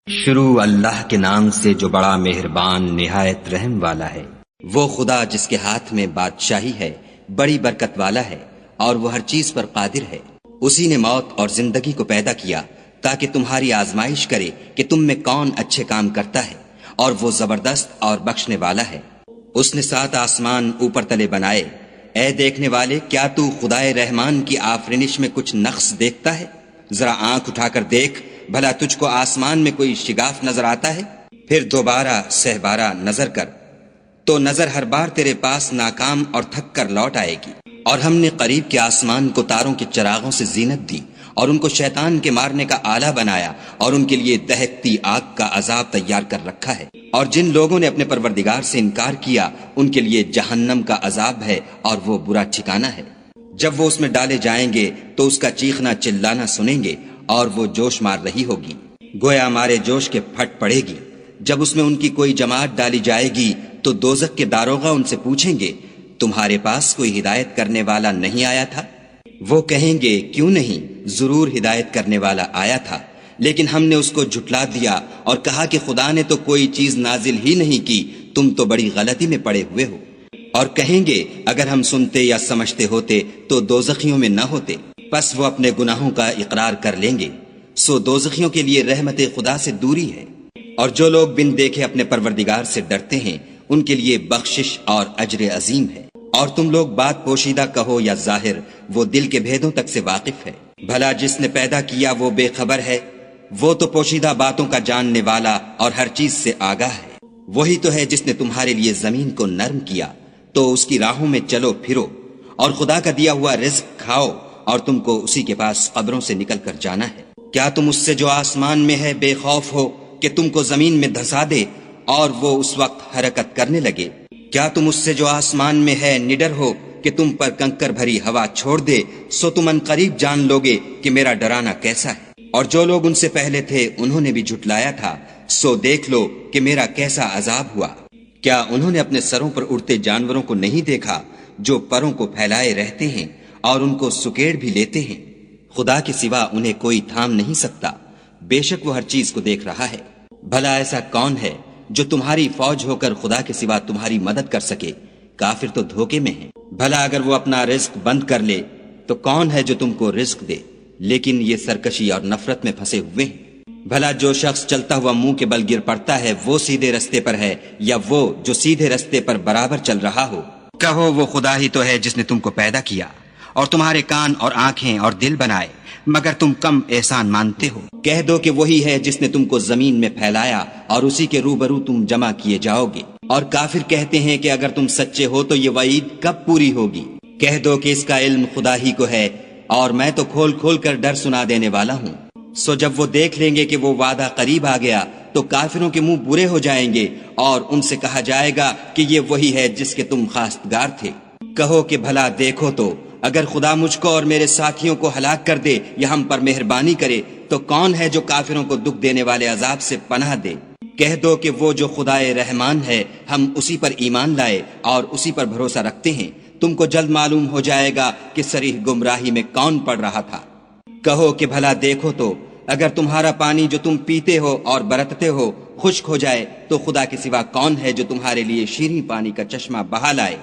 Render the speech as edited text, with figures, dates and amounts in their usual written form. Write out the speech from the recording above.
شروع اللہ کے نام سے جو بڑا مہربان نہایت رحم والا ہے۔ وہ خدا جس کے ہاتھ میں بادشاہی ہے، بڑی برکت والا ہے اور وہ ہر چیز پر قادر ہے۔ اسی نے موت اور زندگی کو پیدا کیا تاکہ تمہاری آزمائش کرے کہ تم میں کون اچھے کام کرتا ہے، اور وہ زبردست اور بخشنے والا ہے۔ اس نے 7 آسمان اوپر تلے بنائے۔ اے دیکھنے والے، کیا تو خدائے رحمان کی آفرینش میں کچھ نقص دیکھتا ہے؟ ذرا آنکھ اٹھا کر دیکھ، بھلا تجھ کو آسمان میں کوئی شگاف نظر آتا ہے؟ پھر دوبارہ سہبارہ نظر کر تو نظر ہر بار تیرے پاس ناکام اور تھک کر لوٹ آئے گی۔ اور ہم نے قریب کے آسمان کو تاروں کے چراغوں سے زینت دی، اور ان کو شیطان کے مارنے کا آلہ بنایا، اور ان کے لیے دہکتی آگ کا عذاب تیار کر رکھا ہے۔ اور جن لوگوں نے اپنے پروردگار سے انکار کیا، ان کے لیے جہنم کا عذاب ہے، اور وہ برا ٹھکانہ ہے۔ جب وہ اس میں ڈالے جائیں گے تو اس کا چیخنا چلانا سنیں گے، اور وہ جوش مار رہی ہوگی، گویا ہمارے جوش کے پھٹ پڑے گی۔ جب اس میں ان کی کوئی جماعت ڈالی جائے گی تو دوزخ کے داروغہ ان سے پوچھیں گے، تمہارے پاس کوئی ہدایت کرنے والا نہیں آیا تھا؟ وہ کہیں گے، کیوں نہیں، ضرور ہدایت کرنے والا آیا تھا، لیکن ہم نے اس کو جھٹلا دیا اور کہا کہ خدا نے تو کوئی چیز نازل ہی نہیں کی، تم تو بڑی غلطی میں پڑے ہوئے ہو۔ اور کہیں گے، اگر ہم سنتے یا سمجھتے ہوتے تو دوزخیوں میں نہ ہوتے۔ پس وہ اپنے گناہوں کا اقرار کر لیں گے، سو دوزخیوں کے لیے رحمت خدا سے دوری ہے۔ اور جو لوگ بن دیکھے اپنے پروردگار سے ڈرتے ہیں، ان کے لیے بخشش اور اجر عظیم ہے۔ اور تم لوگ بات پوشیدہ کہو یا ظاہر، وہ دل کے بھیدوں تک سے واقف ہے۔ بھلا جس نے پیدا کیا وہ بے خبر ہے؟ وہ تو پوشیدہ باتوں کا جاننے والا اور ہر چیز سے آگاہ ہے۔ وہی تو ہے جس نے تمہارے لیے زمین کو نرم کیا، تو اس کی راہوں میں چلو پھرو، اور خدا کا دیا ہوا رزق کھاؤ، اور تم کو اسی کے پاس قبروں سے نکل کر جانا ہے۔ کیا تم اس سے جو آسمان میں ہے بے خوف ہو کہ تم کو زمین میں دھسا دے اور وہ اس وقت حرکت کرنے لگے؟ کیا تم اس سے جو آسمان میں ہے نڈر ہو کہ تم پر کنکر بھری ہوا چھوڑ دے؟ سو تم ان قریب جان لوگے کہ میرا ڈرانا کیسا ہے۔ اور جو لوگ ان سے پہلے تھے انہوں نے بھی جھٹلایا تھا، سو دیکھ لو کہ میرا کیسا عذاب ہوا۔ کیا انہوں نے اپنے سروں پر اڑتے جانوروں کو نہیں دیکھا جو پروں کو پھیلائے رہتے ہیں اور ان کو سکیڑ بھی لیتے ہیں؟ خدا کے سوا انہیں کوئی تھام نہیں سکتا، بے شک وہ ہر چیز کو دیکھ رہا ہے۔ بھلا ایسا کون ہے جو تمہاری فوج ہو کر خدا کے سوا تمہاری مدد کر سکے؟ کافر تو دھوکے میں ہیں۔ بھلا اگر وہ اپنا رزق بند کر لے تو کون ہے جو تم کو رزق دے؟ لیکن یہ سرکشی اور نفرت میں پھنسے ہوئے ہیں۔ بھلا جو شخص چلتا ہوا منہ کے بل گر پڑتا ہے وہ سیدھے رستے پر ہے، یا وہ جو سیدھے رستے پر برابر چل رہا ہو؟ کہو، وہ خدا ہی تو ہے جس نے تم کو پیدا کیا اور تمہارے کان اور آنکھیں اور دل بنائے، مگر تم کم احسان مانتے ہو۔ کہہ دو کہ وہی ہے جس نے تم کو زمین میں پھیلایا اور اسی کے روبرو تم جمع کیے جاؤ گے۔ اور کافر کہتے ہیں کہ اگر تم سچے ہو تو یہ وعید کب پوری ہوگی؟ کہہ دو کہ اس کا علم خدا ہی کو ہے، اور میں تو کھول کھول کر ڈر سنا دینے والا ہوں۔ سو جب وہ دیکھ لیں گے کہ وہ وعدہ قریب آ گیا تو کافروں کے منہ برے ہو جائیں گے، اور ان سے کہا جائے گا کہ یہ وہی ہے جس کے تم خواستگار تھے۔ کہو کہ بھلا دیکھو تو، اگر خدا مجھ کو اور میرے ساتھیوں کو ہلاک کر دے یا ہم پر مہربانی کرے تو کون ہے جو کافروں کو دکھ دینے والے عذاب سے پناہ دے؟ کہہ دو کہ وہ جو خدائے رحمان ہے، ہم اسی پر ایمان لائے اور اسی پر بھروسہ رکھتے ہیں۔ تم کو جلد معلوم ہو جائے گا کہ صریح گمراہی میں کون پڑ رہا تھا۔ کہو کہ بھلا دیکھو تو، اگر تمہارا پانی جو تم پیتے ہو اور برتتے ہو خشک ہو جائے تو خدا کے سوا کون ہے جو تمہارے لیے شیریں پانی کا چشمہ بہا لائے؟